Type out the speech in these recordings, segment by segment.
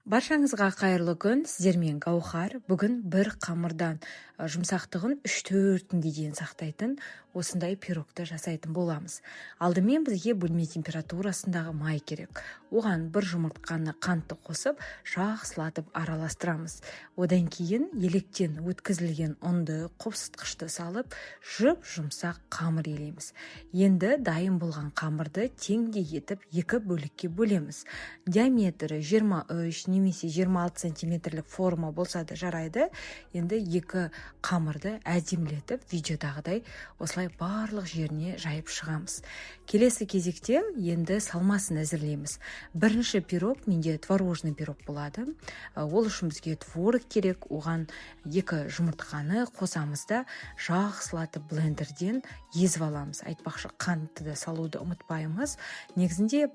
Баршаңызға қайырлы күн. Сіздермен Гаухар. Бүгін бір қамырдан жұмсақтығын 3-4-ге дейін сақтайтын осындай пирогты жасайтын боламыз. Алдымен бізге бөлме температурасындағы май керек. Оған бір жұмыртқаны қантты қосып, жақсылатып араластырамыз. Одан кейін електен өткізілген ұнды, қопсытқышты салып, жұмсақ қамыр елейміз. Енді дайын болған қамырды теңдей етіп 2 бөлікке бөлеміз. Диаметрі 23 немесе 26 сантиметрлік форма болса да жарайды. Енді 2 қамырды әдемілетіп, видеодағыдай осылай барлық жеріне жайып шығамыз. Келесі кезекте енді салмасын әзірлейміз. Бірінші пирог менде творожный пирог болады. Ол үшін бізге творог керек. Оған 2 жұмыртқаны қосамыз да жақсылатып блендерден езіп аламыз. Айтпақшы, қантты да салуды ұмытпаймыз. Негізінде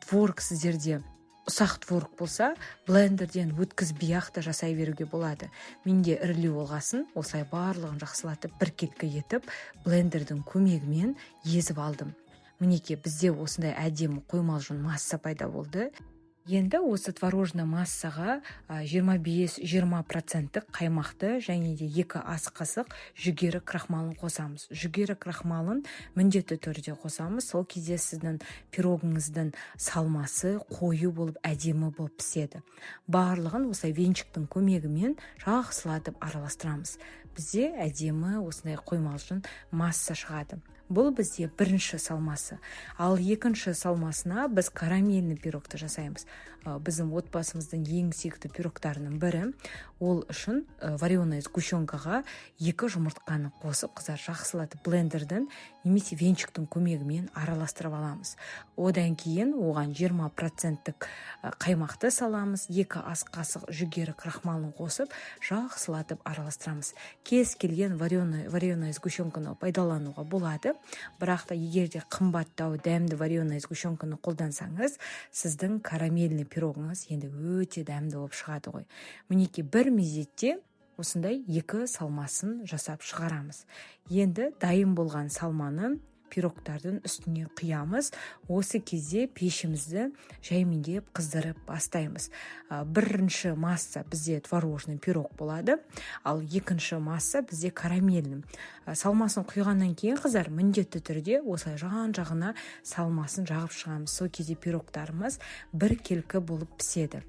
творог сіздерде ұсақ творог болса, блендерден өткізбей ақ та жасай беруге болады. Менде ірілеу болғасын, осылай барлығын жақсылатып бір кеткі етіп, блендердің көмегімен езіп алдым. Мінеке, бізде осындай әдемі қоймалжың масса пайда болды. Енді осы творожны массаға 25-20% қаймақты және де 2 ас қасық жүгері крахмалын қосамыз. Жүгері крахмалын міндетті түрде қосамыз. Сол кезде сіздің пирогыңыздың салмасы қою болып, әдемі болып піседі. Барлығын осылай венчиктің көмегімен жақсылатып араластырамыз. Бізде әдемі осындай қоймалжың масса шығады. Бұл бізде бірінші салмасы. Ал екінші салмасына біз карамельный пирогты жасаймыз. Біздің отбасымыздың ең сүйікті пирогтарының бірі. Ол үшін вареная сгущенкаға 2 жұмыртқаны қосып, қыздар жақсылатып блендердің немесе венчиктің көмегімен араластырып аламыз. Одан кейін оған 20% қаймақты саламыз, 2 ас қасық жүгері крахмалын қосып, жақсылатып араластырамыз. Кез келген вареная сгущенканы пайдалануға болады. Бірақ та егер де қымбаттау дәмді вареная сгущенканы қолдансаңыз, сіздің карамельный пирогыңыз енді өте дәмді болып шығады ғой. Мінеке, бір мезетте осындай 2 салмасын жасап шығарамыз. Енді дайын болған салманы пирогтардың үстіне құямыз. Осы кезде пешімізді жаймендеп қыздырып бастаймыз. Бірінші масса бізде творожный пирог болады, ал екінші масса бізде карамельный. Салмасын құйғаннан кейін қыздар міндетті түрде осылай жан-жағына салмасын жағып шығамыз. Сол кезде пирогтарымыз бір келкі болып піседі.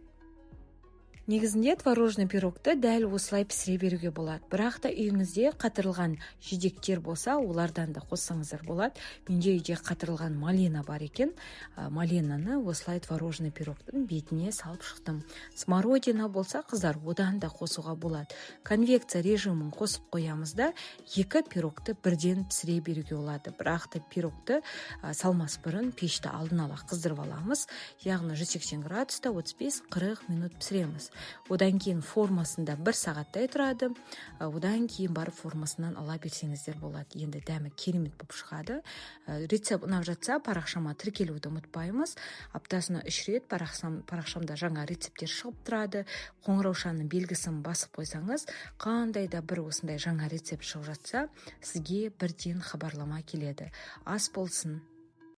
Негізінде творожный пирогты дәл осылай пісіре беруге болады. Бірақ та үйіңізде қатырылған жидектер болса, олардан да қоссаңыздар болады. Менде үйде қатырылған малина бар екен. Малинаны осылай творожный пирогтың бетіне салып шықтым. Смородина болса, қыздар, одан да қосуға болады. Конвекция режимін қосып қоямыз да 2 пирогты бірден пісіре беруге болады. Бірақ та пирогты салмас бұрын пешті алдын ала қыздырып аламыз. Яғни 180 градуста 35-40 минут пісіреміз. Одан кейін формасында 1 сағаттай тұрады. Одан кейін барып формасынан ала берсеңіздер болады. Енді дәмі керемет болып шығады. Рецепт ұнап жатса, парақшама тіркелуді ұмытпаймыз. Аптасына 3 рет парақшамда жаңа рецепттер шығып тұрады. Қоңыраушаның белгісін басып қойсаңыз, қандай да бір осындай жаңа рецепт шығып жатса, сізге бірден хабарлама келеді. Ас болсын.